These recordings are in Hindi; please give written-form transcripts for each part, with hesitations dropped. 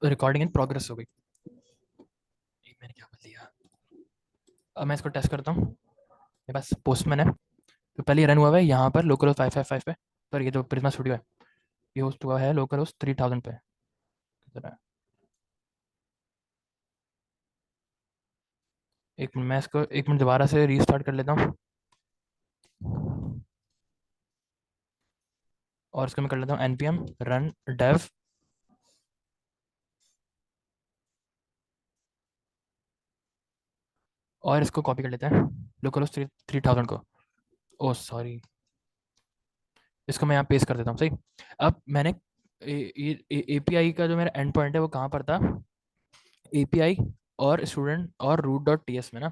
रिकॉर्डिंग इन प्रोग्रेस हो गई। मैंने क्या कर दिया? अब मैं इसको टेस्ट करता हूँ। मेरे पास पोस्टमैन है, तो पहले रन हुआ है यहाँ पर लोकल होस्ट 555 पे, पर ये जो प्रिज्मा स्टूडियो है ये होस्ट हुआ है लोकल होस्ट 3000 पे। किधर है? एक मिनट, मैं इसको एक मिनट दोबारा से रीस्टार्ट कर लेता हूँ और इसको मैं कर लेता हूँ npm run dev और इसको कॉपी कर लेते हैं लोकल होस्ट 3000 को। ओह सॉरी, इसको मैं यहाँ पेस्ट कर देता हूँ। सही। अब मैंने एपीआई का जो मेरा एंड पॉइंट है वो कहाँ पर था? एपीआई और स्टूडेंट और रूट डॉट टी एस में ना,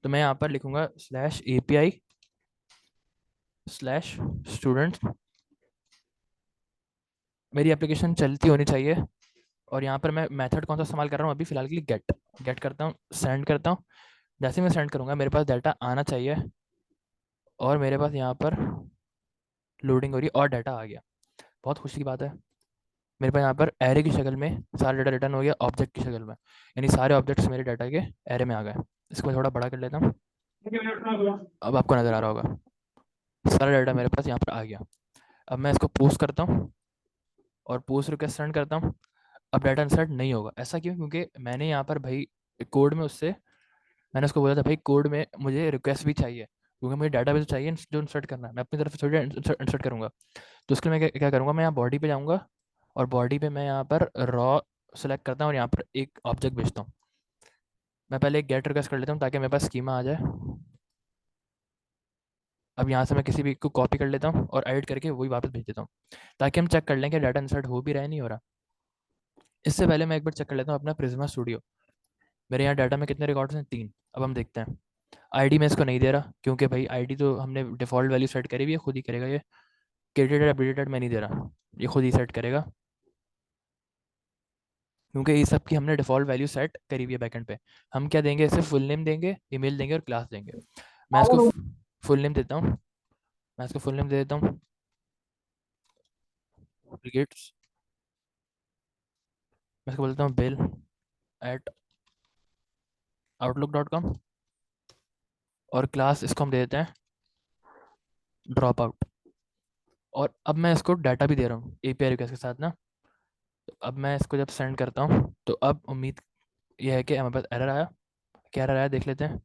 तो मैं यहाँ पर लिखूंगा स्लैश एपीआई स्लैश स्टूडेंट। मेरी एप्लीकेशन चलती होनी चाहिए और यहाँ पर मैं मेथड कौन सा इस्तेमाल कर रहा हूँ अभी फिलहाल के लिए? गेट। गेट करता हूँ, सेंड करता हूँ। जैसे मैं सेंड करूँगा मेरे पास डाटा आना चाहिए और मेरे पास यहाँ पर लोडिंग हो रही है और डाटा आ गया। बहुत खुशी की बात है, मेरे पास यहाँ पर एरे की शक्ल में सारा डाटा रिटर्न हो गया ऑब्जेक्ट की शक्ल में, यानी सारे ऑब्जेक्ट्स मेरे डाटा के एरे में आ गए। इसको मैं थोड़ा बड़ा कर लेता हूँ, अब आपको नज़र आ रहा होगा सारा डाटा मेरे पास यहाँ पर आ गया। अब मैं इसको पोस्ट करता हूँ और पोस्ट रिक्वेस्ट सेंड करता हूँ। अब डाटा इंसर्ट नहीं होगा, ऐसा क्यों? क्योंकि मैंने यहाँ पर भाई कोड में उससे मैंने उसको बोला था भाई कोड में मुझे रिक्वेस्ट भी चाहिए, क्योंकि मुझे डाटा भी तो चाहिए जो इंसर्ट करना है, मैं अपनी तरफ से थोड़ी इंसर्ट करूँगा। तो उसके लिए मैं क्या करूँगा, मैं यहाँ बॉडी पे जाऊँगा और बॉडी पे मैं यहाँ पर रॉ सेलेक्ट करता हूँ और यहाँ पर एक ऑब्जेक्ट भेजता हूँ। मैं पहले एक गेट रिक्वेस्ट कर लेता हूँ ताकि मेरे पास स्कीमा आ जाए। अब यहाँ से मैं किसी भी को कॉपी कर लेता हूँ और एडिट करके वही वापस भेज देता हूँ, ताकि हम चेक कर लें कि डाटा इंसर्ट हो भी रहा है नहीं हो रहा। इससे पहले मैं एक बार चेक कर लेता हूँ अपना प्रिज्मा स्टूडियो। मेरे यहाँ डाटा में कितने रिकॉर्ड्स हैं? 3। अब हम देखते हैं। आईडी मैं इसको नहीं दे रहा क्योंकि भाई आईडी तो हमने डिफ़ॉल्ट वैल्यू सेट करी हुई है, खुद ही करेगा ये। क्रिएटेड अपडेटेड मैं नहीं दे रहा, ये खुद ही सेट करेगा, क्योंकि ये सब की हमने डिफ़ॉल्ट वैल्यू सेट करी हुई है बैकएंड पे। हम क्या देंगे इसे? फुल नेम देंगे, ईमेल देंगे और क्लास देंगे। मैं इसको फुल नेम देता हूँ, मैं इसको फुल नेम दे देता हूँ गेट्स। मैं इसको बोलता हूँ बिल एट outlook.com और क्लास इसको हम दे देते हैं ड्रॉप आउट। और अब मैं इसको डाटा भी दे रहा हूँ एपीआई रिक्वेस्ट के साथ ना। तो अब मैं इसको जब सेंड करता हूँ तो अब उम्मीद यह है कि हमारे पास एरर आया। क्या एरर आया देख लेते हैं।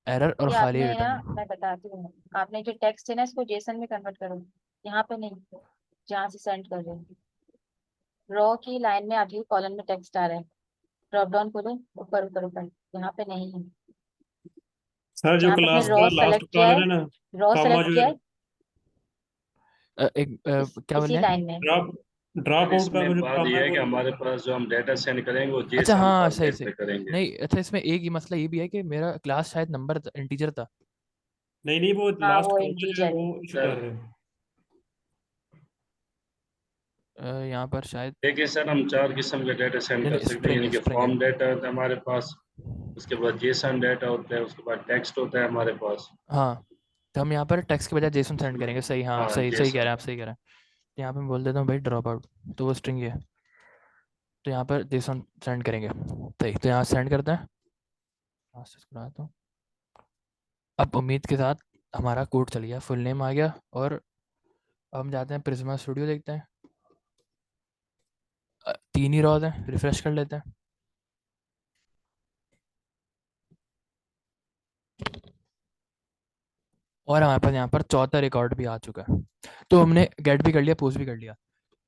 एरर और ये खाली आपने ना, रिटर्न। मैं बताती हूँ, आपने जो टेक्स्ट है ना इसको जेसन में कन्वर्ट करो, यहाँ पे नहीं, जहाँ से सेंड कर रहे हो। रॉ की लाइन में अभी कॉलन में टेक्स्ट आ रहा है, ड्रॉप डाउन करो, ऊपर ऊपर ऊपर, यहाँ पे नहीं है। सर जो जहाँ पे आपने क्लास रॉ का लास्ट सेलेक्ट किया कॉलर है, है ना, रॉ कामा सेलेक्ट जो किया है, है, क्या इसी बोले हैं? लाइन में। ड्रॉप ड्रॉप सर आउट का इसमें जो बात काम यह है है वो कि हमारे पास जो हम डाटा सेंड करेंगे वो अच्छा जेसन हाँ सही फॉर्मेट सही। में करेंगे। नहीं अच्छा, इसमें एक ही मसला ये भी है कि मेरा क्लास शायद नंबर इंटीजर था। नहीं नहीं, वो हाँ लास्ट वो कॉमा जो है इंटीजर वो है। इशू कर सर रहे हैं। यहाँ पर शायद देखिए सर, हम 4 किस्म के डाटा सेंड नहीं कर नहीं, सकते हैं, स्प्रिंग है यानी कि स्प्रिंग है। फॉर्म डाटा होता है हमारे पास, उसके बाद जेसन डाटा होता है, उसके बाद टेक्स्ट होता है हमारे पास। हाँ, तो हम यहाँ पर टेक्स्ट के बजाय जेसन सेंड करेंगे। सही, हाँ हाँ सही सही कह रहे जेसन। हैं आप, सही कह रहे हैं। तो यहाँ पे मैं बोल देता हूँ भाई ड्रॉप आउट, तो वो स्ट्रिंग है, तो यहाँ पर जेसन सेंड करेंगे। सही, तो यहाँ सेंड करते हैं। यहाँ से इसको बनाता हूँ। अब उम्मीद के साथ हमारा कोड चल गया, फुल नेम आ गया और अब हम जाते हैं प्रिज्मा स्टूडियो देखते हैं। 3 ही रॉज हैं, रिफ्रेश कर लेते हैं। और हमारे पास यहाँ पर चौथा रिकॉर्ड भी आ चुका है। तो हमने गेट भी कर लिया, पोस्ट भी कर लिया,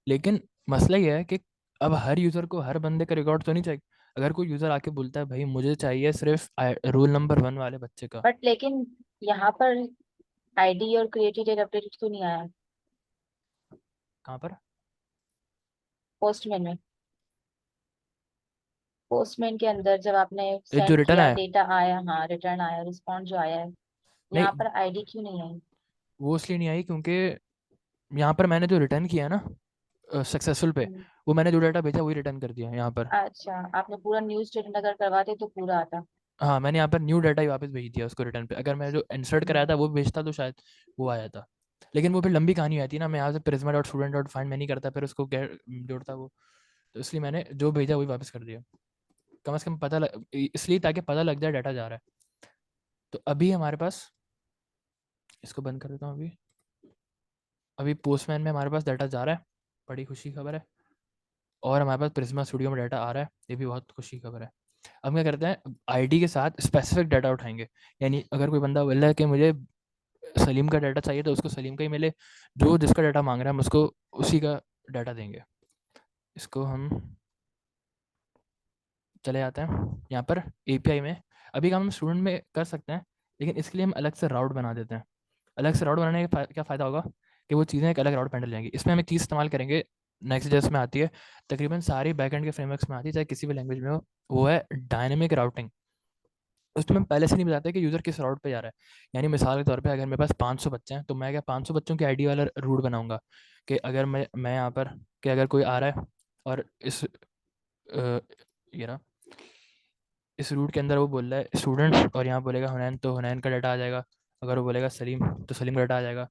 लेकिन मसला ये है कि अब हर यूज़र को हर बंदे का रिकॉर्ड तो नहीं चाहिए। अगर कोई यूज़र आके बोलता है भाई मुझे चाहिए सिर्फ रोल नंबर 1 वाले बच्चे का। बट लेकिन यहाँ पर आईडी और क्रिएटेड अपडेटेड क्यों नहीं आया कहाँ पर? पोस्टमैन में? पोस्टमैन के अंदर जब आपने ये जो सेंड रिटर्न किया, है, डेटा आया, हाँ रिटर्न आया, रिस्पॉन्ड जो आया है, नहीं यहाँ पर आईडी क्यों नहीं आई? वो इसलिए नहीं आई क्योंकि यहाँ पर मैंने जो रिटर्न किया है ना सक्सेसफुल पे, हम्म, वो मैंने जो डाटा भेजा वही रिटर्न कर दिया यहाँ पर। अच्छा, आपने पूरा न्यूज स्टेटमेंट अगर करवाते तो पूरा आता। हाँ, मैंने यहाँ पर न्यू डाटा ही वापस भेज दिया उसको रिटर्न पे। अगर मैं जो इंसर्ट कराया हम्म, था वो भेजता तो शायद वो आया था। लेकिन वो फिर लंबी कहानी हो जाती है ना, मैं यहाँ से Prisma dot student dot find मैं नहीं करता, फिर उसको जोड़ता वो, तो इसलिए मैंने जो भेजा वही वापस कर दिया, कम से कम इसलिए ताकि पता लग जाए डाटा जा रहा है। तो अभी हमारे पास, इसको बंद कर देता हूँ अभी पोस्टमैन में हमारे पास डाटा जा रहा है, बड़ी खुशी की खबर है। और हमारे पास प्रिज्मा स्टूडियो में डाटा आ रहा है, ये भी बहुत खुशी की खबर है। अब क्या करते हैं, आईडी के साथ स्पेसिफिक डाटा उठाएंगे, यानी अगर कोई बंदा बोल रहा है कि मुझे सलीम का डाटा चाहिए तो उसको सलीम का ही मिले, जो जिसका डाटा मांग रहा है हम उसको उसी का डाटा देंगे। इसको हम चले जाते हैं यहाँ पर एपीआई में। अभी काम हम स्टूडेंट में कर सकते हैं, लेकिन इसके लिए हम अलग से राउट बना देते हैं। अलग से राउट बनाने का क्या फ़ायदा होगा कि वो चीज़ें एक अलग राउट पैंडल जाएंगी। इसमें हम एक चीज़ इस्तेमाल करेंगे, नेक्स्ट जेस में आती है, तकरीबन सारी बैकएंड के फ्रेमवर्क्स में आती है, चाहे किसी भी लैंग्वेज में हो, वो है डायनेमिक राउटिंग। उसमें हम पहले से नहीं बताते कि यूज़र किस राउट पे जा रहा है। यानी मिसाल के तौर पे अगर मेरे पास 500 बच्चे हैं तो मैं क्या 500 बच्चों की आईडी वाला रूट बनाऊंगा, कि अगर मैं यहाँ पर, कि अगर कोई आ रहा है और ये रहा, इस रूट के अंदर वो बोल रहा है स्टूडेंट और यहाँ बोलेगा हुनैन, तो हुनैन का डाटा आ जाएगा। अगर वो बोलेगा सलीम तो सलीम का डाटा आ जाएगा।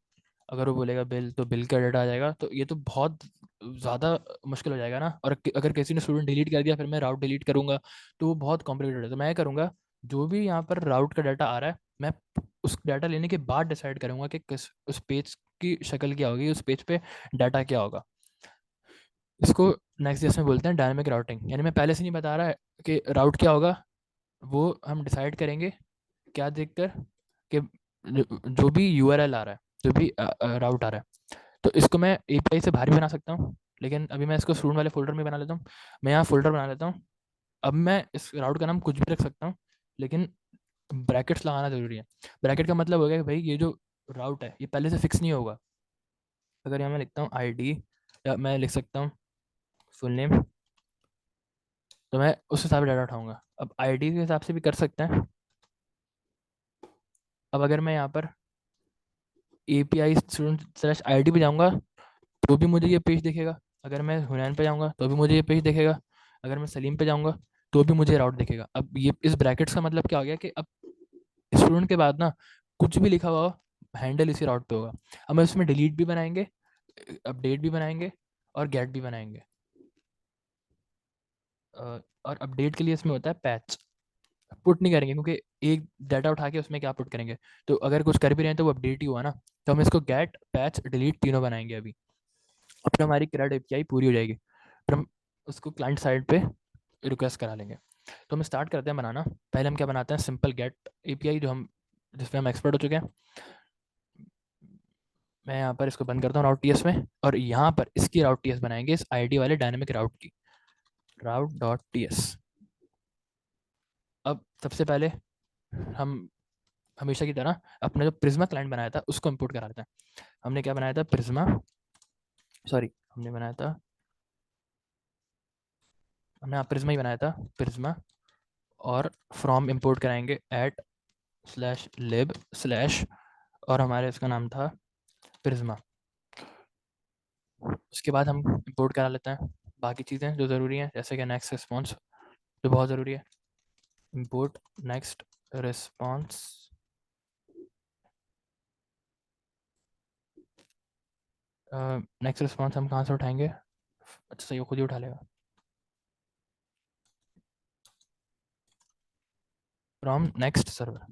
अगर वो बोलेगा बिल तो बिल का डाटा आ जाएगा। तो ये तो बहुत ज़्यादा मुश्किल हो जाएगा ना, और अगर किसी ने स्टूडेंट डिलीट कर दिया फिर मैं राउट डिलीट करूँगा तो वो बहुत कॉम्प्लिकेटेड है। तो मैं करूँगा, जो भी यहाँ पर राउट का डाटा आ रहा है, मैं उस डाटा लेने के बाद डिसाइड करूँगा कि किस उस पेज की शक्ल क्या होगी, उस पेज पे डाटा क्या होगा। इसको नेक्स्ट जेस में बोलते हैं डायनेमिक राउटिंग, यानी मैं पहले से नहीं बता रहा है कि राउट क्या होगा, वो हम डिसाइड करेंगे क्या देखकर, कि जो भी यूआरएल आ रहा है, जो भी राउट आ रहा है, तो इसको मैं एपीआई से बाहर भी बना सकता हूँ, लेकिन अभी मैं इसको स्टूडेंट वाले फोल्डर में बना लेता हूँ। मैं यहाँ फोल्डर बना लेता हूँ। अब मैं इस राउट का नाम कुछ भी रख सकता हूँ, लेकिन ब्रैकेट्स लगाना ज़रूरी है। ब्रैकेट का मतलब हो गया कि भाई ये जो राउट है ये पहले से फिक्स नहीं होगा। अगर यहाँ मैं लिखता हूँ आईडी, या मैं लिख सकता हूँ फुल नेम, तो मैं उस हिसाब से डाटा उठाऊंगा। अब आईडी के हिसाब से भी कर सकते हैं। अब अगर मैं यहाँ पर एपीआई स्टूडेंट स्लैश आईडी पे जाऊँगा तो भी मुझे ये पेज दिखेगा। अगर मैं हुनैन पे जाऊँगा तो भी मुझे ये पेज दिखेगा। अगर मैं सलीम पे जाऊँगा तो भी मुझे राउट दिखेगा। अब ये इस ब्रैकेट्स का मतलब क्या हो गया कि अब स्टूडेंट के बाद ना कुछ भी लिखा हुआ हो, हैंडल इसी राउट पे होगा। अब मैं उसमें डिलीट भी बनाएंगे, अपडेट भी बनाएंगे और गेट भी बनाएंगे। और अपडेट के लिए इसमें होता है पैच। पुट नहीं करेंगे क्योंकि एक डाटा उठा के उसमें क्या पुट करेंगे, तो अगर कुछ कर भी रहे हैं तो वो अपडेट ही हुआ ना। तो हम इसको गेट पैच डिलीट तीनों बनाएंगे अभी। और फिर हमारी CRUD API पूरी हो जाएगी, फिर हम उसको क्लाइंट साइड पे रिक्वेस्ट करा लेंगे। तो हम स्टार्ट करते हैं बनाना। पहले हम क्या बनाते हैं, सिंपल गेट API, जिसमें हम एक्सपर्ट हो चुके हैं। मैं यहाँ पर इसको बंद करता हूँ राउट टीएस में, और यहाँ पर इसकी राउट टीएस बनाएंगे, इस आईडी वाले डायनेमिक राउट की राउट डॉट टीएस। अब सबसे पहले हम हमेशा की तरह अपने जो प्रिज्मा क्लाइंट बनाया था उसको इंपोर्ट करा लेते हैं। हमने क्या बनाया था, प्रिज्मा, सॉरी हमने बनाया था, हमने प्रिज्मा ही बनाया था, प्रिज्मा। और फ्रॉम इंपोर्ट कराएंगे एट स्लैश लिब स्लैश, और हमारे इसका नाम था प्रिज्मा। उसके बाद हम इंपोर्ट करा लेते हैं बाकी चीज़ें जो ज़रूरी हैं, जैसे कि नेक्स्ट रिस्पॉन्स जो बहुत ज़रूरी है। Import next response, next response हम कहाँ से उठाएंगे, अच्छा सही, वो खुद ही उठा लेगा, फ्रॉम नेक्स्ट सर्वर।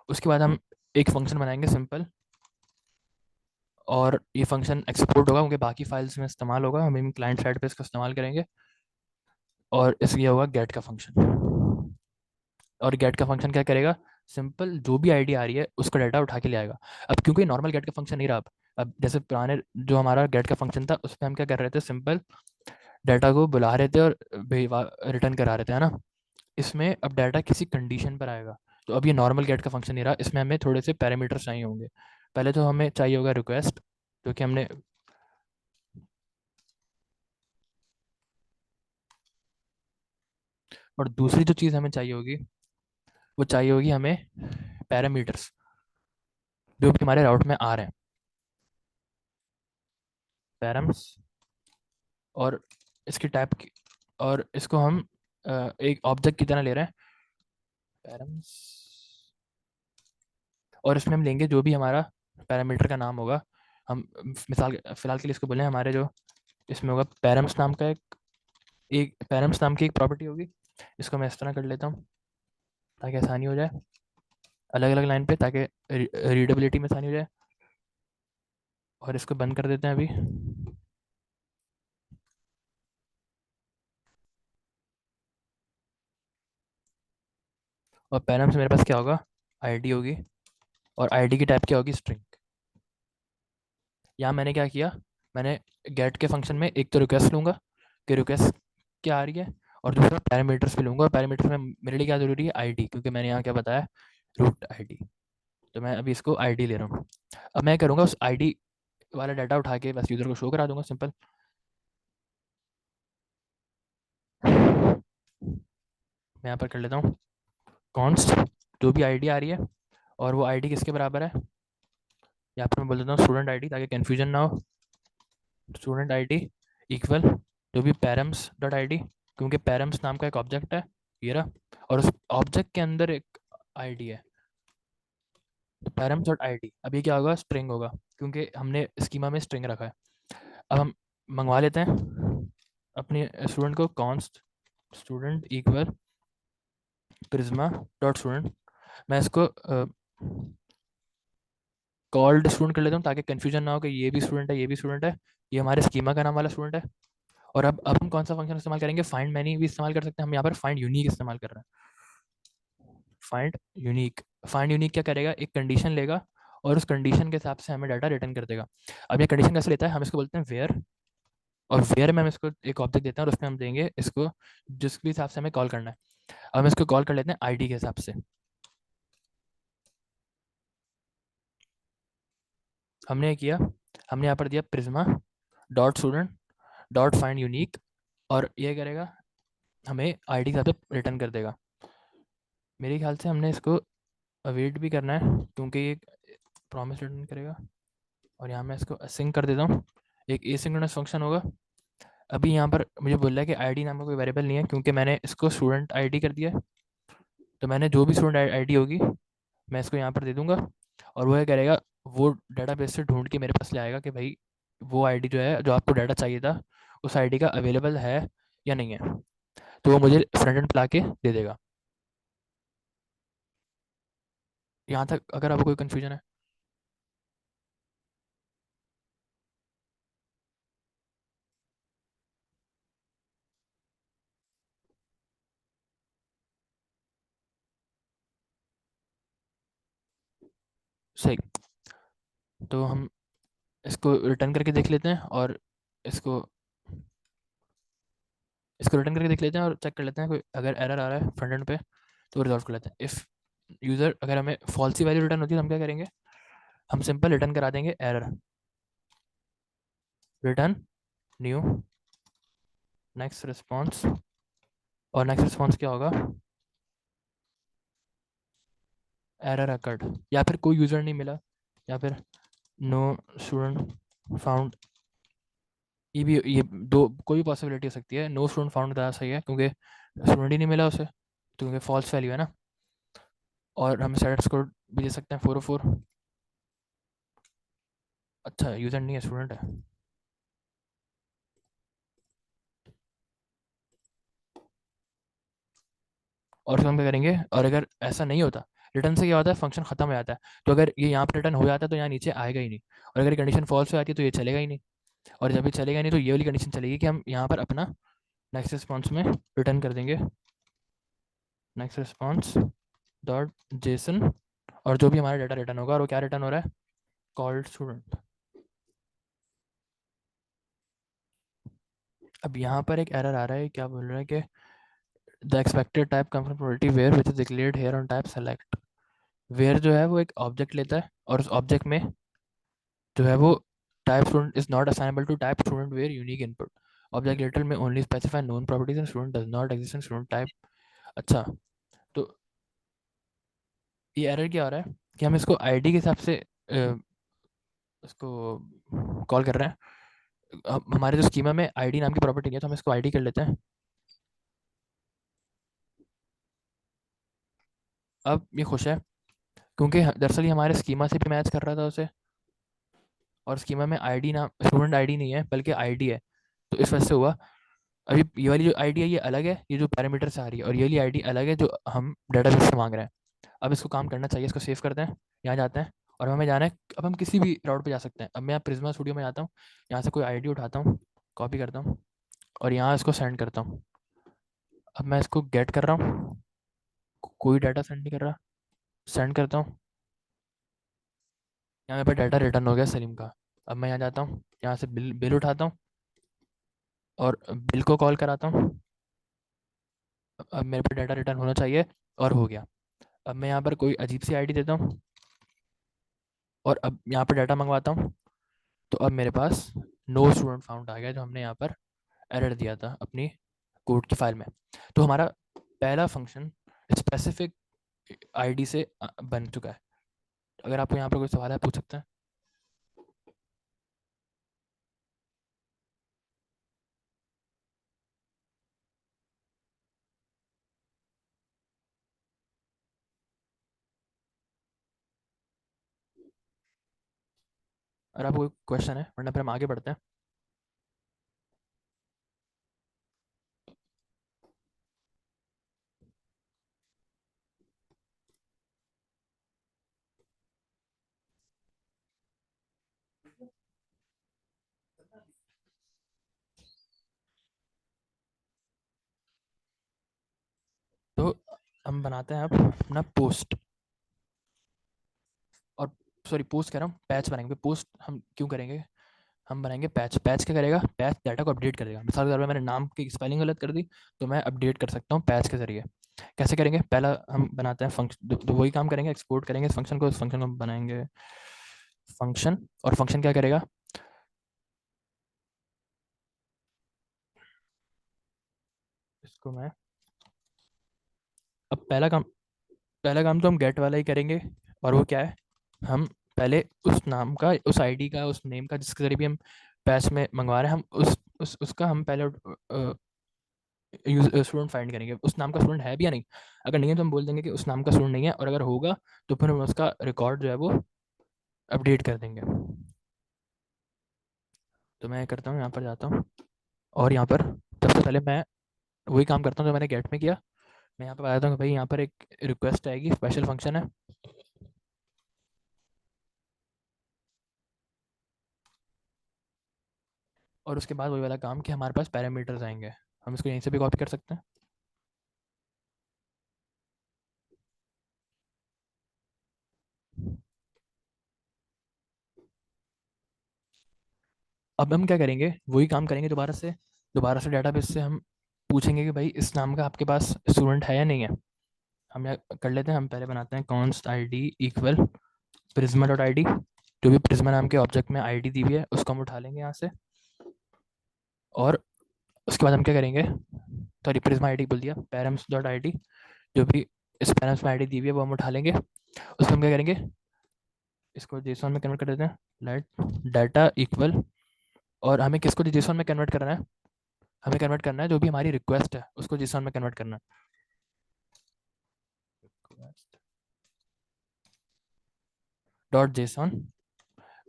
उसके बाद हम एक फंक्शन बनाएंगे सिंपल, और ये फंक्शन एक्सपोर्ट होगा क्योंकि बाकी फाइल्स में इस्तेमाल होगा, हम क्लाइंट साइड पे इसका इस्तेमाल करेंगे। और इसलिए होगा गेट का फंक्शन। और गेट का फंक्शन क्या करेगा, सिंपल जो भी आईडी आ रही है उसका डाटा उठा के ले आएगा। अब क्योंकि नॉर्मल गेट का फंक्शन नहीं रहा, अब जैसे पुराने जो हमारा गेट का फंक्शन था उसमें हम क्या कर रहे थे, सिंपल डाटा को बुला रहे थे और रिटर्न करा रहे थे, है ना। इसमें अब डाटा किसी कंडीशन पर आएगा। तो अब ये नॉर्मल गेट का फंक्शन नहीं रहा, इसमें हमें थोड़े से पैरामीटर्स चाहिए होंगे। पहले तो हमें चाहिए होगा रिक्वेस्ट, जो कि हमने और दूसरी जो चीज़ हमें चाहिए होगी वो चाहिए होगी हमें पैरामीटर्स, जो भी हमारे राउट में आ रहे हैं, पैरम्स। और इसकी टाइप की, और इसको हम एक ऑब्जेक्ट की तरह ले रहे हैं, पैरम्स और इसमें हम लेंगे जो भी हमारा पैरामीटर का नाम होगा। हम मिसाल फिलहाल के लिए इसको बोलें हमारे जो इसमें होगा पैरम्स नाम का एक पैरम्स नाम की एक प्रॉपर्टी होगी। इसको मैं इस तरह कर लेता हूँ ताकि आसानी हो जाए अलग अलग लाइन पे, ताकि रीडेबिलिटी में आसानी हो जाए। और इसको बंद कर देते हैं अभी। और पैरम्स मेरे पास क्या होगा, आईडी होगी, और आईडी की टाइप क्या होगी, स्ट्रिंग। यहाँ मैंने क्या किया, मैंने गेट के फंक्शन में एक तो रिक्वेस्ट लूँगा कि रिक्वेस्ट क्या आ रही है, और दूसरा पैरामीटर्स भी लूँगा। और पैरामीटर्स में मेरे लिए क्या ज़रूरी है, आईडी, क्योंकि मैंने यहाँ क्या बताया, रूट आईडी। तो मैं अभी इसको आईडी ले रहा हूँ। अब मैं करूँगा उस आईडी वाला डाटा उठा के बस यूज़र को शो करा दूंगा, सिंपल। मैं यहाँ पर कर लेता हूँ कॉन्स्ट जो भी आईडी आ रही है, और वो आईडी किसके बराबर है, यहाँ पर मैं बोल देता हूँ स्टूडेंट आईडी, ताकि कन्फ्यूजन ना हो। स्टूडेंट आईडी इक्वल जो भी पैरम्स डॉट आईडी, क्योंकि पैरम्स नाम का एक ऑब्जेक्ट है ये रहा, और उस ऑब्जेक्ट के अंदर एक आईडी है, तो पैरम्स डॉट आईडी। अब ये क्या होगा, स्ट्रिंग होगा, क्योंकि हमने स्कीमा में स्ट्रिंग रखा है। अब हम मंगवा लेते हैं अपने स्टूडेंट को, const student equal Prisma dot student. मैं इसको कॉल्ड स्टूडेंट कर लेता हूँ ताकि कन्फ्यूजन ना हो कि ये भी स्टूडेंट है ये भी स्टूडेंट है, ये हमारे स्कीमा का नाम वाला स्टूडेंट है। और अब हम कौन सा फंक्शन इस्तेमाल करेंगे, फाइंड मैनी भी इस्तेमाल कर सकते हैं। हम यहाँ पर फाइंड यूनिक इस्तेमाल कर रहे हैं। फाइंड यूनिक, फाइंड यूनिक क्या करेगा, एक कंडीशन लेगा और उस कंडीशन के हिसाब से हमें डाटा रिटर्न कर देगा। अब ये कंडीशन कैसे लेता है, हम इसको बोलते हैं वेयर, और वेयर में हम इसको एक ऑब्जेक्ट देते हैं और उसमें हम देंगे इसको जिस भी हिसाब से हमें कॉल करना है। अब हम इसको कॉल कर लेते हैं आईडी के हिसाब से। हमने किया, हमने यहाँ पर दिया Prisma dot student dot find unique, और ये करेगा हमें आईडी के हिसाब से रिटर्न कर देगा। मेरे ख्याल से हमने इसको अवेट भी करना है क्योंकि ये प्रॉमिस रिटर्न करेगा। और यहाँ मैं इसको असिंक कर देता हूँ, एक एसिंक्रोनस फंक्शन होगा। अभी यहाँ पर मुझे बोल रहा है कि आईडी नाम का कोई वेरिएबल नहीं है, क्योंकि मैंने इसको स्टूडेंट आईडी कर दिया है। तो मैंने जो भी स्टूडेंट आईडी होगी मैं इसको यहाँ पर दे दूंगा, और वो क्या करेगा, वो डाटाबेस से ढूंढ के मेरे पास ले आएगा कि भाई वो आईडी जो है जो आपको डाटा चाहिए था उस आईडी का अवेलेबल है या नहीं है, तो वो मुझे फ्रंट एंड पे ला के दे देगा। यहाँ तक अगर आपको कोई कन्फ्यूजन है। सही, तो हम इसको रिटर्न करके देख लेते हैं, और इसको इसको रिटर्न करके देख लेते हैं और चेक कर लेते हैं कोई अगर एरर आ रहा है फ्रंट एंड पे तो रिजॉल्व कर लेते हैं। इफ़ यूज़र अगर हमें फॉल्सी वैल्यू रिटर्न होती है तो हम क्या करेंगे, हम सिंपल रिटर्न करा देंगे error, return new next response. और नेक्स्ट रिस्पॉन्स क्या होगा, एरर अकर्ड, या फिर कोई यूज़र नहीं मिला, या फिर नो स्टूडेंट फाउंड। ये भी, ये दो कोई पॉसिबिलिटी हो सकती है। नो स्टूडेंट फाउंड ज़्यादा सही है क्योंकि स्टूडेंट ही नहीं मिला उसे, तो क्योंकि फॉल्स वैल्यू है ना। और हम सेट स्कोर भी दे सकते हैं 404। अच्छा यूज़र नहीं है, स्टूडेंट है। और फिर हम क्या करेंगे, और अगर ऐसा नहीं होता, रिटर्न से क्या होता है, फंक्शन खत्म हो जाता है। तो अगर ये यहाँ पर रिटर्न हो जाता है तो यहाँ नीचे आएगा ही नहीं, और अगर कंडीशन फॉल्स हो जाती है तो ये चलेगा ही नहीं। और जब ये चलेगा नहीं तो ये वाली कंडीशन चलेगी कि हम यहाँ पर अपना नेक्स्ट रिस्पॉन्स में रिटर्न कर देंगे नेक्स्ट रिस्पॉन्स डॉट जेसन, और जो भी हमारा डाटा रिटर्न होगा, और वो क्या रिटर्न हो रहा है, कॉल्ड स्टूडेंट। अब यहाँ पर एक एरर आ रहा है, क्या बोल रहा है कि the expected type come from property where which is declared here on type select. Where जो है वो एक ऑब्जेक्ट लेता है, और उस ऑब्जेक्ट में जो है वो type student is not assignable to type student where unique input. Object literal may only specify known properties and student does not exist in student type. अच्छा, तो ये एरर क्या हो रहा है कि हम इसको आईडी के हिसाब से इसको कॉल कर रहे हैं। अब हमारे जो स्कीमा में आईडी नाम की प्रॉपर्टी नहीं है तो हम इसको आईडी कर लेते हैं। अब ये खुश है क्योंकि दरअसल ये हमारे स्कीमा से भी मैच कर रहा था उसे, और स्कीमा में आईडी ना स्टूडेंट आईडी नहीं है बल्कि आईडी है, तो इस वजह से हुआ। अभी ये वाली जो आईडी है ये अलग है, ये जो पैरामीटर से आ रही है, और ये वाली आईडी अलग है जो हम डेटाबेस से मांग रहे हैं। अब इसको काम करना चाहिए, इसको सेव करते हैं, यहाँ जाते हैं और हमें जाना है। अब हम किसी भी राउट पे जा सकते हैं। अब मैं यहाँ प्रिज्मा स्टूडियो में जाता हूँ, यहाँ से कोई आईडी उठाता हूँ, कॉपी करता हूँ और यहाँ इसको सेंड करता हूँ। अब मैं इसको गेट कर रहा हूँ, कोई डाटा सेंड नहीं कर रहा, सेंड करता हूँ, यहाँ मेरे पास डाटा रिटर्न हो गया सलीम का। अब मैं यहाँ जाता हूँ, यहाँ से बिल बिल उठाता हूँ और बिल को कॉल कराता हूँ। अब मेरे पास डाटा रिटर्न होना चाहिए और हो गया। अब मैं यहाँ पर कोई अजीब सी आईडी देता हूँ और अब यहाँ पर डाटा मंगवाता हूँ, तो अब मेरे पास नो स्टूडेंट फाउंड आ गया, जो हमने यहाँ पर एरर दिया था अपनी कोड की फाइल में। तो हमारा पहला फंक्शन स्पेसिफिक आईडी से बन चुका है। अगर आपको यहाँ पर कोई सवाल है पूछ सकते हैं। अगर आपको कोई क्वेश्चन है, वरना फिर हम आगे बढ़ते हैं। तो हम बनाते हैं अब अपना पोस्ट, और सॉरी पोस्ट कह रहा हूँ, पैच बनाएंगे। पोस्ट हम क्यों करेंगे, हम बनाएंगे पैच। पैच क्या करेगा, पैच डाटा को अपडेट करेगा। मिसाल के तौर पर मैंने नाम की स्पेलिंग गलत कर दी, तो मैं अपडेट कर सकता हूँ पैच के जरिए। कैसे करेंगे, पहला हम बनाते हैं फंक्शन, तो वही काम करेंगे, एक्सपोर्ट करेंगे इस फंक्शन को। इस फंक्शन को हम बनाएंगे फंक्शन, और फंक्शन क्या करेगा, इसको मैं, अब पहला काम तो हम गेट वाला ही करेंगे। और वो क्या है, हम पहले उस नाम का, उस आईडी का, उस नेम का जिसके जरिए भी हम पैच में मंगवा रहे हैं, हम उसका हम पहले स्टूडेंट फाइंड करेंगे, उस नाम का स्टूडेंट है भी या नहीं। अगर नहीं है तो हम बोल देंगे कि उस नाम का स्टूडेंट नहीं है, और अगर होगा तो फिर हम उसका रिकॉर्ड जो है वो अपडेट कर देंगे। तो मैं करता हूँ, यहाँ पर जाता हूँ और यहाँ पर सबसे पहले मैं वही काम करता हूँ जो मैंने गेट में किया। मैं यहाँ पर बताता हूँ कि भाई यहाँ पर एक रिक्वेस्ट आएगी, स्पेशल फंक्शन है, और उसके बाद वही वाला काम कि हमारे पास पैरामीटर्स आएंगे। हम इसको यहीं से भी कॉपी कर सकते हैं। अब हम क्या करेंगे, वही काम करेंगे दोबारा से डेटाबेस से हम पूछेंगे कि भाई इस नाम का आपके पास स्टूडेंट है या नहीं है। हम यहाँ कर लेते हैं, हम पहले बनाते हैं const ID equal Prisma dot I D. जो भी प्रिज्मा नाम के ऑब्जेक्ट में आईडी दी हुई है उसको हम उठा लेंगे यहाँ से, और उसके बाद हम क्या करेंगे, सॉरी प्रिज्मा आईडी बोल दिया, पैरम्स डॉट आई डी। जो भी इस पैरम्स में आईडी दी हुई है वो हम उठा लेंगे। उसमें हम क्या करेंगे, इसको जेसॉन में कन्वर्ट कर देते हैं, लेट डाटा इक्वल, और हमें किसको जेसॉन में कन्वर्ट करना है, हमें कन्वर्ट करना है जो भी हमारी रिक्वेस्ट है उसको जेसॉन में कन्वर्ट करना है। Dot JSON.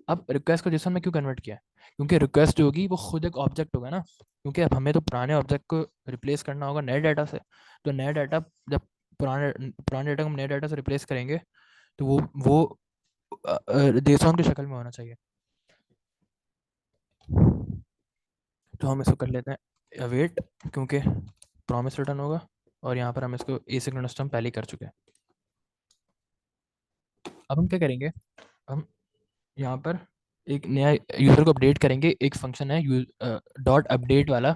अब रिक्वेस्ट को जेसॉन में क्यों कन्वर्ट किया है, क्योंकि रिक्वेस्ट जो होगी वो खुद एक ऑब्जेक्ट होगा ना, क्योंकि अब हमें तो पुराने ऑब्जेक्ट को रिप्लेस करना होगा नए डाटा से। तो नया डाटा जब पुराने पुराने डाटा को हम नए डाटा से रिप्लेस करेंगे, तो वो जेसॉन की शक्ल में होना चाहिए। तो हम इसको कर लेते हैं अवेट, क्योंकि प्रॉमिस रिटर्न होगा, और यहाँ पर हम इसको एसिंक्रोनस हम पहले ही कर चुके हैं। अब हम क्या करेंगे, हम यहाँ पर एक नया यूज़र को अपडेट करेंगे। एक फंक्शन है डॉट अपडेट वाला,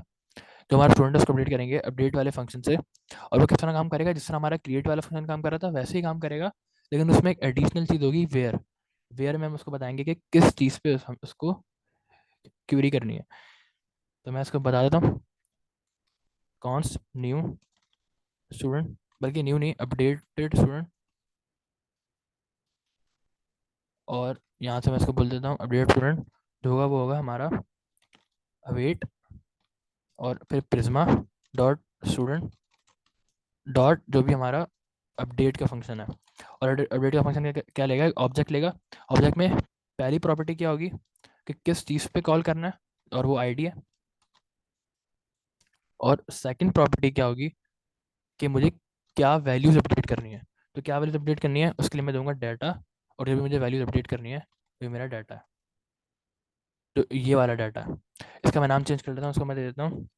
जो हमारा स्टूडेंट है उसको अपडेट करेंगे अपडेट वाले फंक्शन से। और वो किस तरह काम करेगा, जिस तरह हमारा क्रिएट वाला फंक्शन काम कर रहा था वैसे ही काम करेगा, लेकिन उसमें एक एडिशनल चीज़ होगी वेयर। वेयर में हम उसको बताएंगे कि किस चीज़ पे हम उसको क्वेरी करनी है। तो मैं इसको बता देता हूँ, कॉन्स्ट न्यू स्टूडेंट, बल्कि न्यू नहीं अपडेटेड स्टूडेंट, और यहाँ से मैं इसको बोल देता हूँ अपडेट स्टूडेंट। जो होगा वो होगा हमारा अवेट, और फिर प्रिज्मा डॉट स्टूडेंट डॉट जो भी हमारा अपडेट का फंक्शन है। और अपडेट का फंक्शन क्या लेगा, ऑब्जेक्ट लेगा। ऑब्जेक्ट में पहली प्रॉपर्टी क्या होगी कि किस चीज़ पे कॉल करना है, और वो आईडी है। और सेकंड प्रॉपर्टी क्या होगी कि मुझे क्या वैल्यूज अपडेट करनी है। तो क्या वैल्यूज अपडेट करनी है उसके लिए मैं दूंगा डाटा, और जो भी मुझे वैल्यूज अपडेट करनी है वो मेरा डाटा है, तो ये वाला डाटा है। इसका मैं नाम चेंज कर लेता हूँ, उसको मैं दे देता हूँ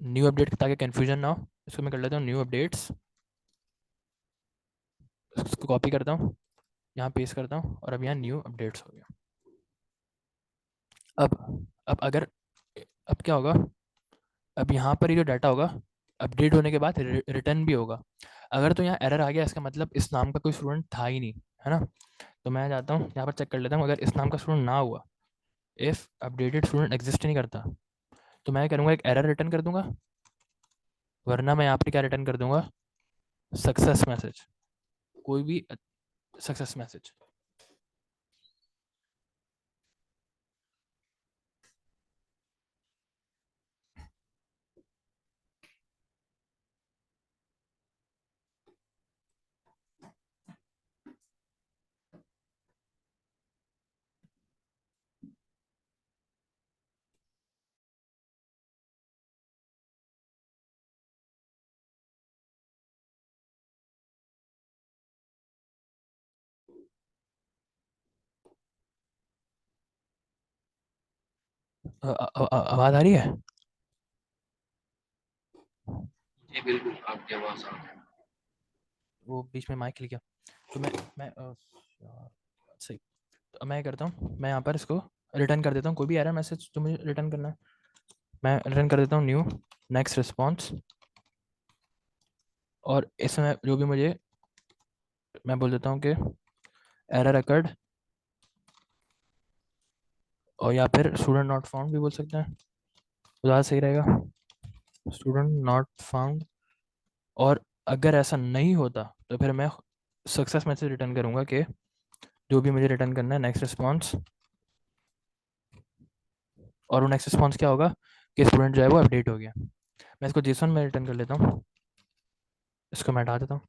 न्यू अपडेट, ताकि कन्फ्यूजन ना हो। इसको मैं कर लेता हूँ न्यू अपडेट्स, इसको कॉपी करता हूँ, यहाँ पेस्ट करता हूँ, और अब यहाँ न्यू अपडेट्स हो गया। अब अगर अब क्या होगा, अब यहाँ पर ये जो डाटा होगा अपडेट होने के बाद रिटर्न भी होगा। अगर तो यहाँ एरर आ गया, इसका मतलब इस नाम का कोई स्टूडेंट था ही नहीं, है ना। तो मैं जाता हूँ यहाँ पर चेक कर लेता हूँ, अगर इस नाम का स्टूडेंट ना हुआ, इफ़ अपडेटेड स्टूडेंट एग्जिस्ट नहीं करता, तो मैं करूँगा एक एरर रिटर्न कर दूंगा, वरना मैं यहाँ पर क्या रिटर्न कर दूंगा, सक्सेस मैसेज, कोई भी सक्सेस मैसेज। आवाज़ आ रही है? जी बिल्कुल, आपकी आवाज़ आ रही है। वो बीच में माइक लिख गया। तो मैं यार, सही। तो मैं करता हूँ, मैं यहाँ पर इसको रिटर्न कर देता हूँ, कोई भी एरर मैसेज जो मुझे रिटर्न करना है, मैं रिटर्न कर देता हूँ न्यू नेक्स्ट रिस्पॉन्स। और इसमें जो भी मुझे, मैं बोल देता हूँ कि एरर अकर्ड, और या फिर स्टूडेंट नॉट फाउंड भी बोल सकते हैं, ज़्यादा सही रहेगा, स्टूडेंट नॉट फाउंड। और अगर ऐसा नहीं होता तो फिर मैं सक्सेस मैसेज रिटर्न करूँगा कि जो भी मुझे रिटर्न करना है नेक्स्ट रिस्पॉन्स। और वो नेक्स्ट रिस्पॉन्स क्या होगा कि स्टूडेंट जो है वो अपडेट हो गया। मैं इसको जेसन में रिटर्न कर लेता हूँ, इसको मैं हटा देता हूँ,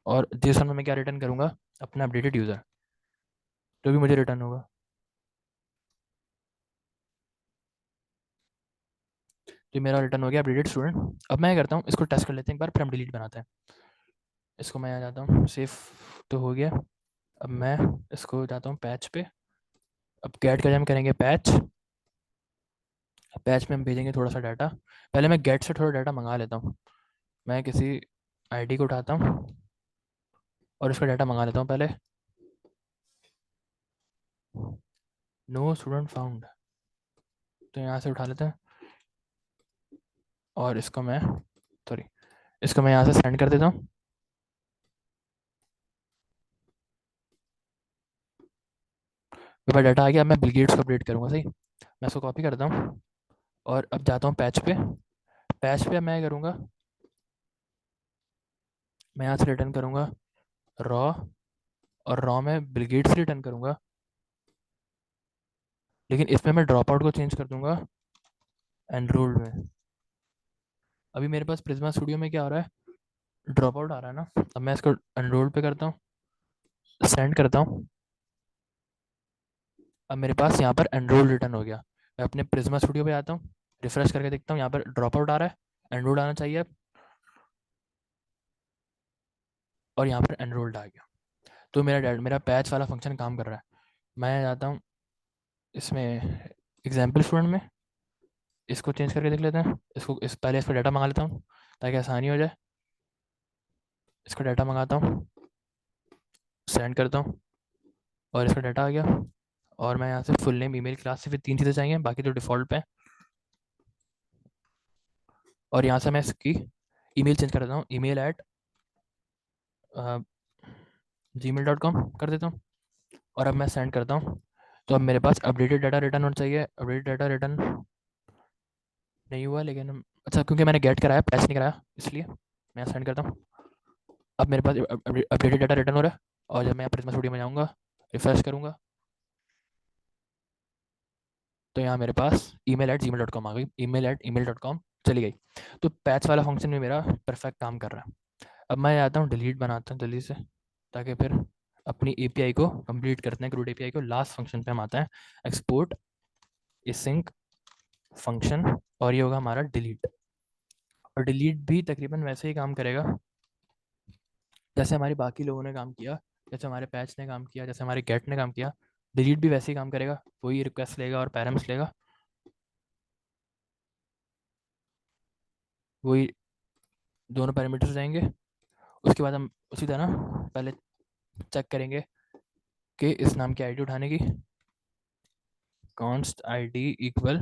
और जेसन में मैं क्या रिटर्न करूँगा, अपना अपडेटेड यूज़र, जो भी मुझे रिटर्न होगा। तो मेरा रिटर्न हो गया अपडेटेड स्टूडेंट। अब मैं करता हूँ, इसको टेस्ट कर लेते हैं एक बार, फिर हम डिलीट बनाते हैं। इसको मैं आ जाता हूँ, सेव तो हो गया। अब मैं इसको जाता हूँ पैच पे। अब गेट का हम करेंगे पैच, पैच में हम भेजेंगे थोड़ा सा डाटा। पहले मैं गेट से थोड़ा डाटा मंगा लेता हूँ, मैं किसी आईडी को उठाता हूँ और इसका डाटा मंगा लेता हूँ पहले। नो स्टूडेंट फाउंड, तो यहाँ से उठा लेते हैं, और इसको मैं सॉरी इसको मैं यहाँ से सेंड कर देता हूँ। मेरे पास डाटा आ गया, अब मैं बिल गेट्स को अपडेट करूँगा, सही। मैं इसको कॉपी करता हूँ, और अब जाता हूँ पैच पे। पैच पे मैं करूँगा, मैं यहाँ से रिटर्न करूँगा रॉ, और रॉ में बिल गेट्स रिटर्न करूँगा, लेकिन इसमें मैं ड्रॉप आउट को चेंज कर दूंगा एनरोल्ड में। अभी मेरे पास प्रिज्मा स्टूडियो में क्या हो रहा है, ड्रॉप आउट आ रहा है ना। अब मैं इसको एनरोल्ड पे करता हूँ, सेंड करता हूँ। अब मेरे पास यहाँ पर एनरोल रिटर्न हो गया। मैं अपने प्रिज्मा स्टूडियो पे आता हूँ, रिफ्रेश करके देखता हूँ, यहाँ पर ड्रॉप आउट आ रहा है, एनरोल्ड आना चाहिए अब, और यहाँ पर एनरोल्ड आ गया। तो मेरा पैच वाला फंक्शन काम कर रहा है। मैं जाता हूँ इसमें एग्जाम्पल स्टूडेंट में, इसको चेंज करके देख लेते हैं। पहले इस पर डाटा मंगा लेता हूँ ताकि आसानी हो जाए। इसका डाटा मंगाता हूँ, सेंड करता हूँ, और इसका डाटा आ गया। और मैं यहाँ से फुल नेम ईमेल क्लास से फिर 3 चीज़ें चाहिए, बाकी तो डिफ़ॉल्ट पे है। और यहाँ से मैं इसकी ईमेल चेंज कर देता हूँ, email@gmail.com कर देता हूँ, और अब मैं सेंड करता हूँ। तो अब मेरे पास अपडेटेड डाटा रिटर्न होना चाहिए। अपडेटेड डाटा रिटर्न नहीं हुआ, लेकिन अच्छा, क्योंकि मैंने गेट कराया, पैच नहीं कराया, इसलिए मैं सेंड करता हूँ। अब मेरे पास अपडेटेड डाटा रिटर्न हो रहा है, और जब मैं प्रिज्मा स्टूडियो में जाऊँगा, रिफ्रेश करूँगा, तो यहाँ मेरे पास email@gmail.com आ गई, email@email.com चली गई। तो पैच वाला फंक्शन भी मेरा परफेक्ट काम कर रहा है। अब मैं आता हूँ डिलीट बनाता हूँ जल्दी से, ताकि फिर अपनी एपीआई को कंप्लीट करते हैं। क्रूड एपीआई को लास्ट फंक्शन पे हम आते हैं, एक्सपोर्ट सिंक फंक्शन, और ये होगा हमारा डिलीट। और डिलीट भी तकरीबन वैसे ही काम करेगा जैसे हमारे बाकी लोगों ने काम किया, जैसे हमारे पैच ने काम किया, जैसे हमारे गेट ने काम किया। डिलीट भी वैसे ही काम करेगा, वही रिक्वेस्ट लेगा और पैरम्स लेगा, वही दोनों पैरामीटर्स जाएंगे। उसके बाद हम उसी तरह पहले चेक करेंगे कि इस नाम की आईडी उठाने की, कॉन्स्ट आईडी इक्वल,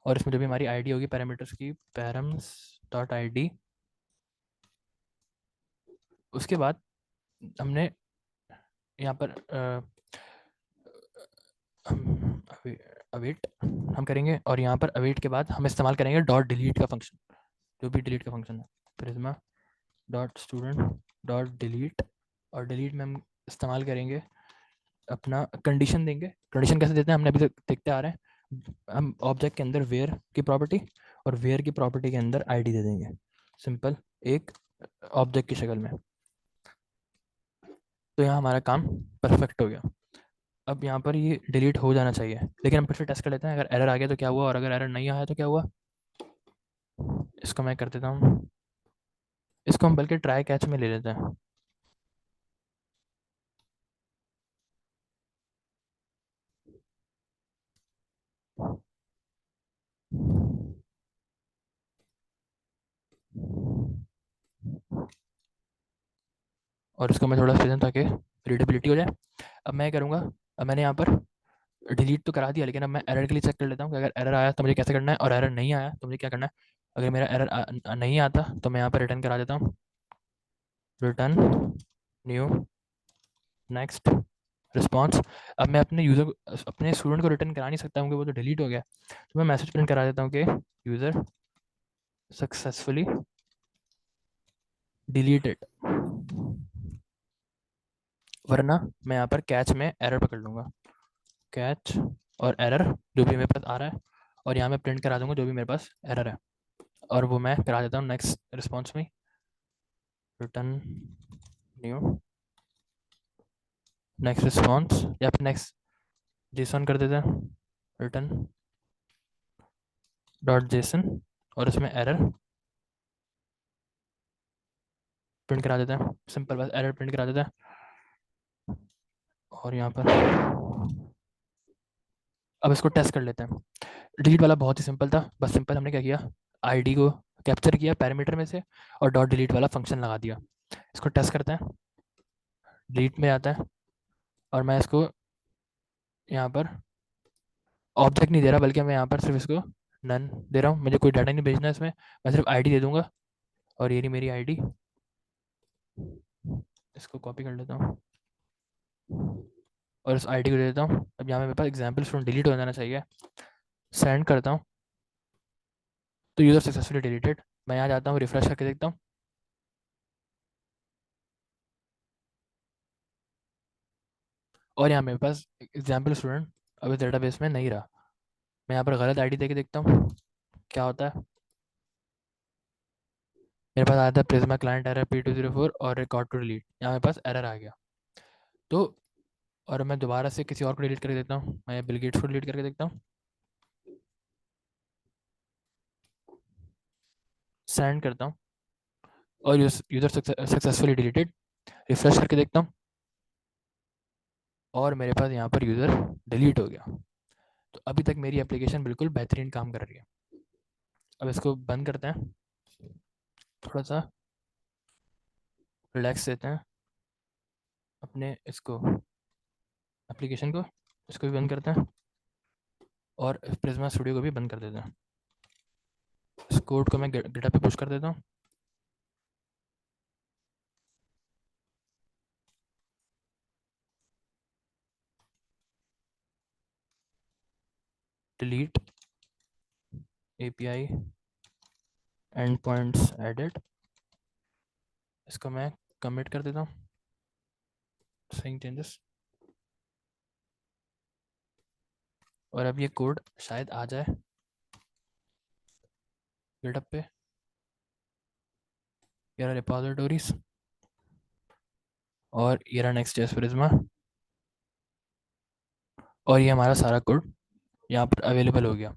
और इसमें जो भी हमारी आईडी होगी पैरामीटर्स की, पैरम्स डॉट आईडी। उसके बाद हमने यहाँ पर अवेट हम करेंगे, और यहाँ पर अवेट के बाद हम इस्तेमाल करेंगे डॉट डिलीट का फंक्शन, जो भी डिलीट का फंक्शन है, Prisma dot student dot delete. और डिलीट में हम इस्तेमाल करेंगे अपना कंडीशन देंगे। कंडीशन कैसे देते हैं, हमने अभी तक देखते आ रहे हैं। हम ऑब्जेक्ट के अंदर वेयर की प्रॉपर्टी, और वेयर की प्रॉपर्टी के अंदर आईडी दे देंगे, सिंपल, एक ऑब्जेक्ट की शक्ल में। तो यहाँ हमारा काम परफेक्ट हो गया। अब यहाँ पर ये डिलीट हो जाना चाहिए, लेकिन हम फिर से टेस्ट कर लेते हैं, अगर एरर आ गया तो क्या हुआ, और अगर एरर नहीं आया तो क्या हुआ। इसको मैं कर देता हूँ, इसको हम बल्कि ट्राई कैच में ले लेते हैं। और इसको मैं थोड़ा फिर ताकि रीडेबिलिटी हो जाए। अब मैं करूँगा, अब मैंने यहाँ पर डिलीट तो करा दिया, लेकिन अब मैं एरर के लिए चेक कर लेता हूँ कि अगर एरर आया तो मुझे कैसे करना है, और एरर नहीं आया तो मुझे क्या करना है। अगर मेरा एरर नहीं आता तो मैं यहाँ पर रिटर्न करा देता हूँ, रिटर्न न्यू नेक्स्ट रिस्पॉन्स। अब मैं अपने यूज़र को, अपने स्टूडेंट को रिटर्न करा नहीं सकता हूँ, वो तो डिलीट हो गया। तो मैं मैसेज प्रिंट करा देता हूँ कि यूज़र सक्सेसफुली डिलीटेड, वरना मैं यहाँ पर कैच में एरर पकड़ लूँगा, कैच और एरर जो भी मेरे पास आ रहा है, और यहाँ मैं प्रिंट करा दूंगा जो भी मेरे पास एरर है, और वो मैं करा देता हूँ नेक्स्ट रिस्पॉन्स में, रिटर्न न्यू नेक्स्ट रिस्पॉन्स, या फिर नेक्स्ट जेसन कर देते हैं, रिटर्न डॉट जेसन, और इसमें एरर प्रिंट करा देते हैं, सिंपल बस एरर प्रिंट करा देते हैं। और यहाँ पर अब इसको टेस्ट कर लेते हैं। डिलीट वाला बहुत ही सिंपल था, बस सिंपल हमने क्या किया, आईडी को कैप्चर किया पैरामीटर में से और डॉट डिलीट वाला फंक्शन लगा दिया। इसको टेस्ट करते हैं, डिलीट में आता है, और मैं इसको यहाँ पर ऑब्जेक्ट नहीं दे रहा, बल्कि मैं यहाँ पर सिर्फ इसको नन दे रहा हूँ। मुझे कोई डाटा नहीं भेजना इसमें, मैं सिर्फ आईडी दे दूंगा, और ये रही मेरी आईडी। इसको कॉपी कर लेता हूँ और इस आईडी को दे देता हूँ। अब यहाँ मेरे पास एग्जाम्पल फ्रॉम डिलीट हो जाना चाहिए, सेंड करता हूँ तो यूज़र सक्सेसफुली डिलीटेड। मैं यहाँ जाता हूँ, रिफ्रेश करके देखता हूँ, और यहाँ मेरे पास एग्जाम्पल स्टूडेंट अब इस डेटाबेस में नहीं रहा। मैं यहाँ पर गलत आईडी दे के देखता हूँ क्या होता है। मेरे पास आता है प्रिज्मा क्लाइंट एरर P204 और रिकॉर्ड टू डिलीट, यहाँ मेरे पास एरर आ गया। तो और मैं दोबारा से किसी और को डिलीट करके देता हूँ, मैं बिल गेट्स को डिलीट करके देखता हूँ, सेंड करता हूँ, और यूज़र सक्सेसफुली डिलीटेड। रिफ्रेश करके देखता हूँ, और मेरे पास यहाँ पर यूज़र डिलीट हो गया। तो अभी तक मेरी एप्लीकेशन बिल्कुल बेहतरीन काम कर रही है। अब इसको बंद करते हैं, थोड़ा सा रिलैक्स देते हैं अपने इसको एप्लीकेशन को, इसको भी बंद करते हैं, और प्रिज्मा स्टूडियो को भी बंद कर देते हैं। इस कोड को मैं गिटहब पे पुश कर देता हूँ। Delete API and points edit, इसको मैं कमिट कर देता हूँ, सेइंग चेंजेस। और अब ये कोड शायद आ जाए गिटहब पे, यार रिपोजिटरीज और ये रहा नेक्स्ट जेएस प्रिज्मा, और ये हमारा सारा कोड यहाँ पर अवेलेबल हो गया।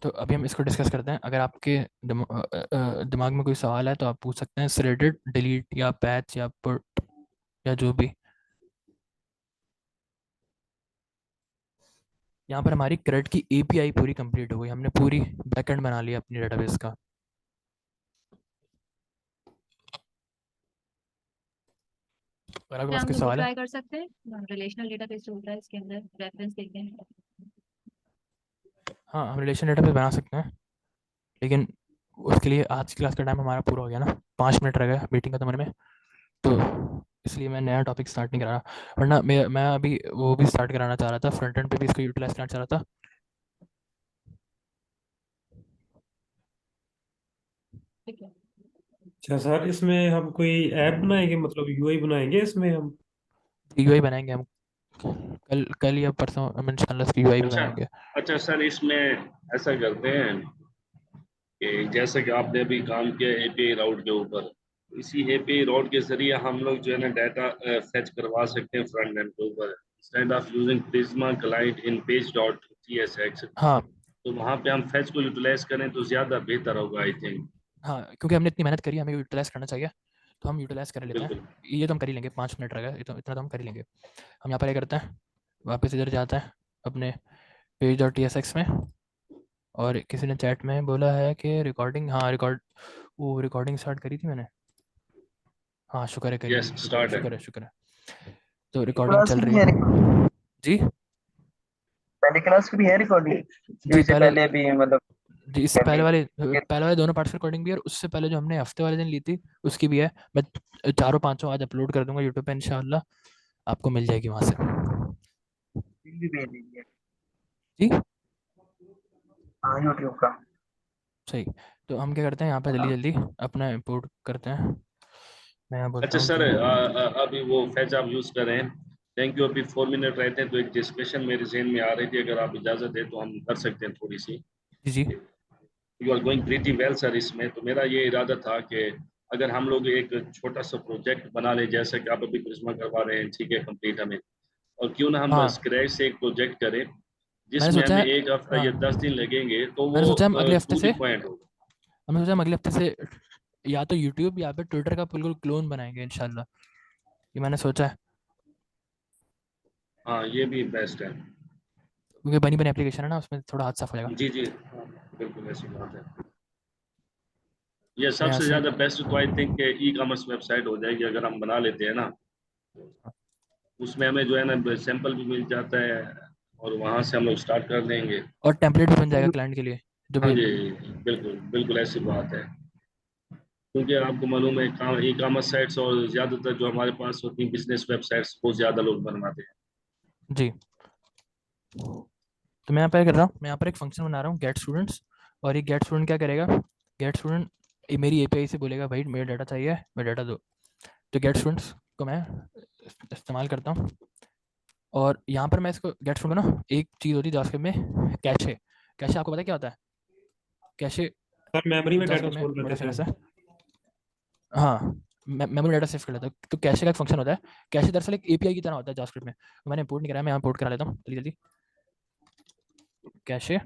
तो अभी हम इसको डिस्कस करते हैं। अगर आपके दिमाग में कोई सवाल है तो आप पूछ सकते हैं, थ्रेडेड, डिलीट या पैच या पुट या जो भी। यहाँ पर हमारी क्रेड की एपीआई पूरी कंप्लीट हो गई, हमने पूरी बैकएंड बना लिया अपनी डेटाबेस का। अगर आपके क्या पास हम कोई वो सवाल है। ट्राई कर सकते हैं, रिलेशनल डेटाबेस जो होता है इसके अंदर रेफरेंस देते हैं। हाँ, हम रिलेशन डेटाबेस बना सकते हैं, लेकिन उसके लिए आज की क्लास का टाइम हमारा पूरा हो गया ना, 5 मिनट रह गए मीटिंग खत्म होने में, तो इसलिए मैं नया टॉपिक स्टार्ट नहीं करा रहा। वरना मैं अभी वो भी स्टार्ट कराना चाह रहा था, फ्रंट एंड पे भी इसको यूटिलाइज करना चाह रहा था। ठीक है। अच्छा सर, इसमें हम कोई ऐप बनाएंगे, मतलब यूआई बनाएंगे इसमें हम? यूआई बनाएंगे हम, कल कल या परसों हम इंशाल्लाह इसकी यूआई भी अच्छा बनाएंगे। अच्छा सर, इसमें ऐसा करते हैं कि जैसे कि आपने अभी काम किया एपीआई राउट के ऊपर, इसी एपीआई राउट के जरिए हम लोग जो है ना डाटा फेच करवा सकते हैं फ्रंट एंड के ऊपर, instead of using Prisma client in page dot TSX. हाँ तो वहाँ पे हम फेच को यूटिलाइज करें तो ज़्यादा बेहतर होगा आई थिंक। हाँ, क्योंकि हमने इतनी मेहनत करी, हमें यूटिलाइज करना चाहिए, तो हम यूटिलाइज कर लेते हैं। बिल्कुल। ये तो हम कर ही लेंगे, 5 मिनट रह गए, इतना तो हम कर ही लेंगे। हम यहाँ पर क्या करते हैं, वापस इधर जाते हैं अपने पेज डॉट टीएसएक्स में, और किसी ने चैट में बोला है कि रिकॉर्डिंग, हाँ वो रिकॉर्डिंग स्टार्ट करी थी मैंने। हाँ शुक्र है, करी यस, हुई, शुक्र है स्टार्ट है। शुक्र है शुक्र है। तो रिकॉर्डिंग क्लास चल की रही भी है है जी। पहले क्लास की भी है रिकॉर्डिंग, जो जी इससे पहले, पहले भी मतलब जी इससे अभी पहले वाले दोनों पार्ट्स की रिकॉर्डिंग भी है, और उससे पहले जो हमने हफ्ते वाले दिन ली थी उसकी भी है। मैं चारों पांचों आज अपलोड कर दूंगा यूट्यूब पे इंशाल्लाह, आपको मिल जाएगी वहाँ से। भी भेज दीजिए। जी हाँ यूट्यूब का। सही। तो हम क्या करते हैं यहाँ पे जल्दी हाँ जल्दी अपना इंपोर्ट करते हैं। मैं यहाँ बोलता अच्छा हूँ सर, कि अभी वो फैज आप यूज़ कर रहे हैं। Thank you. अभी 4 मिनट रहते हैं तो एक डिस्कशन मेरे जहन में आ रही थी, अगर आप इजाज़त दें तो हम कर सकते हैं थोड़ी सी। जी जी you are going pretty well sir इसमें। तो मेरा ये इरादा था कि अगर हम लोग एक छोटा सा प्रोजेक्ट बना लें, जैसे कि आप अभी प्रिज्मा करवा रहे हैं, ठीक है कंप्लीट हमें, और क्यों ना हम हाँ, स्क्रैच से एक प्रोजेक्ट करें मैंने जिसमें सोचा हमें है, एक हफ्ता हाँ या 10 दिन लगेंगे, तो वो मैंने सोचा हम अगले हफ्ते टू से, द पॉइंट होगा। हमने सोचा हम अगले हफ्ते से या तो यूट्यूब या फिर ट्विटर का बिल्कुल क्लोन बनाएंगे इंशाल्लाह, ये मैंने सोचा है। हाँ, ये भी बेस्ट है। क्योंकि बनी बनी एप्लीकेशन है ना, उसमें थोड़ा हाथ साफ हो जाएगा। जी जी, हाँ, बिल्कुल ऐसी बात है। ये मैं यहाँ सबसे से, ज़्यादा बेस्ट तो I think e commerce website हो जाएगी अगर हम बना लेते हैं ना। उसमें हमें जो है ना सैंपल भी मिल जाता है, और वहाँ से हम लोग स्टार्ट कर देंगे। और टेम्पलेट भी बन जाएगा क्लाइंट के लिए जो हाँ भी। जी, बिल्कुल बिल्कुल ऐसी बात है। क्योंकि आपको मालूम है ई कॉमर्स साइट्स और ज़्यादातर जो हमारे पास होती हैं बिजनेस वेबसाइट्स, बहुत ज़्यादा लोग बनवाते हैं। जी, तो मैं यहाँ पर क्या कर रहा हूँ, मैं यहाँ पर एक फंक्शन बना रहा हूँ गेट स्टूडेंट्स, और ये गेट स्टूडेंट क्या करेगा, गेट स्टूडेंट मेरी एपीआई से बोलेगा भाई मेरा डाटा चाहिए, मेरा डाटा दो। तो गेट स्टूडेंट्स को मैं इस्तेमाल करता हूँ, और यहाँ पर मैं इसको गेट स्टूडेंट ना, एक चीज़ होती है जावास्क्रिप्ट में, कैशे। कैशे आपको पता है क्या होता है? कैशे सर मेमोरी में डाटा जावास्क्रिप्ट में स्टोर कर बड़ा देता फेमस है। है। हाँ, मेमोरी डाटा सेव कर लेता हूँ। तो कैशे का एक फंक्शन होता है, कैशे दरअसल एक एपीआई की तरह होता है जावास्क्रिप्ट में, तो मैंने इंपोर्ट नहीं कराया, मैं यहाँ इंपोर्ट करा लेता हूँ जल्दी जल्दी। कैशे,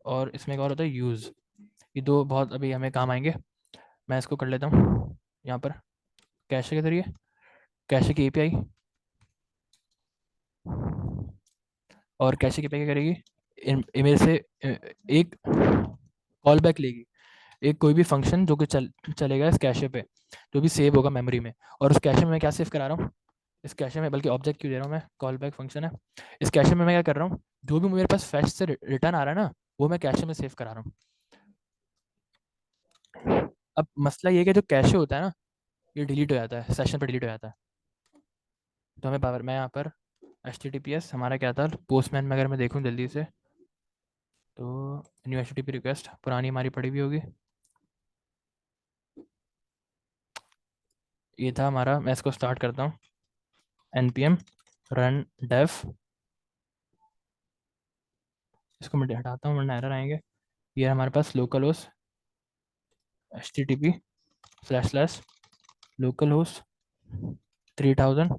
और इसमें एक और होता है यूज़, ये दो बहुत अभी हमें काम आएंगे। मैं इसको कर लेता हूँ यहाँ पर, कैशे के जरिए, कैशे की एपीआई, और कैशे की एपीआई क्या करेगी, मेरे से एक कॉल बैक लेगी, एक कोई भी फंक्शन जो कि चलेगा इस कैशे पे, जो भी सेव होगा मेमोरी में। और उस कैशे में मैं क्या सेव करा रहा हूँ, इस कैशे में, बल्कि ऑब्जेक्ट क्यों दे रहा हूँ मैं, कॉल बैक फंक्शन है, इस कैशे में मैं क्या कर रहा हूँ, जो भी मेरे पास फैच से रिटर्न आ रहा है ना, वो मैं कैशे में सेव करा रहा हूँ। अब मसला ये है कि जो कैशे होता है ना, ये डिलीट हो जाता है, सेशन पर डिलीट हो जाता है। तो हमें पावर, मैं यहाँ पर HTTPS हमारा क्या था, पोस्टमैन में अगर मैं देखूँ जल्दी से, तो न्यू HTTP रिक्वेस्ट पुरानी हमारी पड़ी हुई होगी, ये था हमारा। मैं इसको स्टार्ट करता हूँ, npm run dev, इसको मैं हटाता हूँ वरना एरर आएंगे। ये हमारे पास लोकल होस्ट http//localhost 3000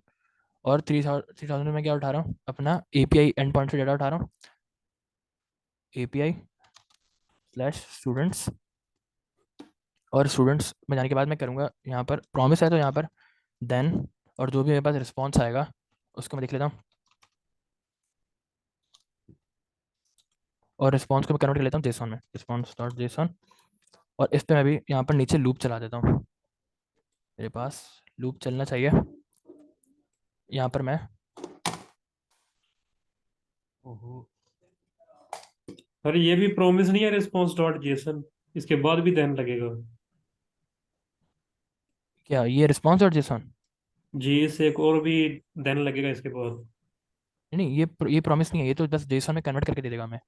और 3000 में मैं क्या उठा रहा हूँ, अपना API एंड पॉइंट से डाटा उठा रहा हूँ, API/students। और स्टूडेंट्स में जाने के बाद मैं करूँगा यहाँ पर प्रॉमिस है तो यहाँ पर देन, और जो भी मेरे पास रिस्पॉन्स आएगा उसको मैं देख लेता हूँ, और रिस्पॉन्स को मैं कन्वर्ट कर लेता हूँ जेसन में, response.json। और इस पर मैं भी यहाँ पर नीचे लूप चला देता हूँ, मेरे पास लूप चलना चाहिए। यहाँ पर मैं ओहो सर ये भी प्रॉमिस नहीं है रिस्पॉन्स डॉट जेसन, इसके बाद भी देन लगेगा। क्या ये रिस्पॉन्स और जेसन? जी इससे एक और भी देन लगेगा इसके बाद। नहीं, ये प्रॉमिस नहीं है, ये तो बस जेसन में कन्वर्ट करके दे देगा मैं।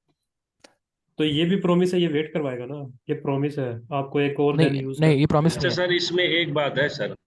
तो ये भी प्रॉमिस है, ये वेट करवाएगा ना, ये प्रॉमिस है, आपको एक और देन नहीं यूज नहीं, कर। ये प्रॉमिस अच्छा नहीं है। सर, इसमें एक बात है सर,